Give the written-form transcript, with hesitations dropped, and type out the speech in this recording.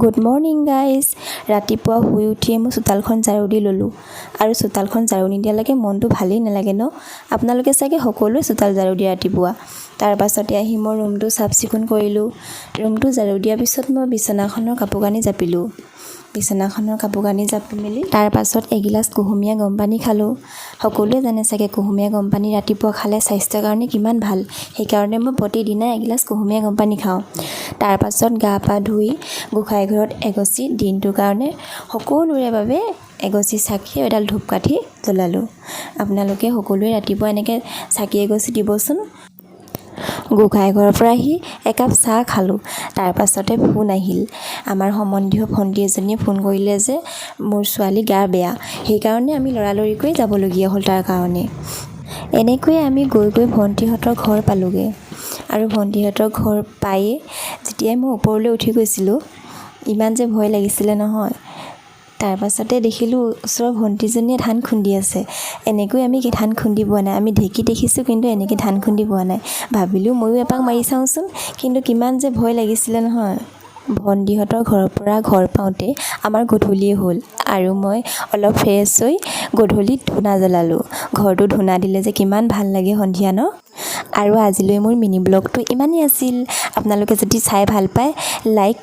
Good morning guys. ৰাতিপুৱা শুই উঠিয়ে মই চোতালখন ঝাৰু দি ল'লোঁ আৰু চোতালখন ঝাৰু নিদিয়ালৈকে মনটো ভালেই নালাগে ন। আপোনালোকে চাগে সকলোৱে চোতাল ঝাৰু দিয়ে ৰাতিপুৱা। তাৰ পাছতে আহি মই ৰুমটো চাফ চিকুণ কৰিলোঁ। ৰুমটো ঝাৰু দিয়াৰ পিছত মই বিচনাখনৰ কাপোৰ কানি জাপিলোঁ। বিচনাখনৰ কাপোৰ কানি জাপি মেলি তাৰ পাছত এগিলাচ কুহুমীয়া গৰম পানী খালোঁ। সকলোৱে জানে চাগে কুহুমীয়া গৰম পানী ৰাতিপুৱা খালে স্বাস্থ্যৰ কাৰণে কিমান ভাল। সেইকাৰণে মই প্ৰতিদিনাই এগিলাচ কুহুমীয়া গৰম পানী খাওঁ। তাৰ পাছত গা পা ধুই গোঁসাই ঘৰত এগছি দিনটোৰ কাৰণে সকলোৰে বাবে এগছি চাকি এডাল ধূপকাঠি জ্বলালোঁ। আপোনালোকে সকলোৱে ৰাতিপুৱা এনেকৈ চাকি এগছি দিবচোন। গোঁসাই ঘৰৰ পৰা আহি একাপ চাহ খালোঁ। তাৰ পাছতে ফোন আহিল। আমাৰ সম্বন্ধীয় ভণ্টি এজনীয়ে ফোন কৰিলে যে মোৰ ছোৱালী গা বেয়া, সেইকাৰণে আমি লৰালৰিকৈ যাবলগীয়া হ'ল তাৰ কাৰণে। এনেকৈয়ে আমি গৈ ভণ্টিহঁতৰ ঘৰ পালোঁগৈ আৰু ভণ্টিহঁতৰ ঘৰ পায়ে যেতিয়াই মই ওপৰলৈ উঠি গৈছিলোঁ ইমান যে ভয় লাগিছিলে নহয়। তাৰ পাছতে দেখিলোঁ ওচৰৰ ভণ্টিজনীয়ে ধান খুন্দি আছে। এনেকৈ আমি ধান খুন্দি পোৱা নাই। আমি ঢেঁকী দেখিছোঁ কিন্তু এনেকৈ ধান খুন্দি পোৱা নাই। ভাবিলোঁ ময়ো এপাক মাৰি চাওঁচোন, কিন্তু কিমান যে ভয় লাগিছিলে নহয়। ভণ্টিহঁতৰ ঘৰৰ পৰা ঘৰ পাওঁতে আমাৰ গধূলিয়ে হ'ল আৰু মই অলপ ফ্ৰেছ হৈ গধূলিত ধূনা জ্বলালোঁ। ঘৰটো ধূনা দিলে যে কিমান ভাল লাগে সন্ধিয়া ন। আৰু আজিলৈ মোৰ মিনি ব্লগটো ইমানেই আছিল। আপোনালোকে যদি চাই ভাল পায় লাইক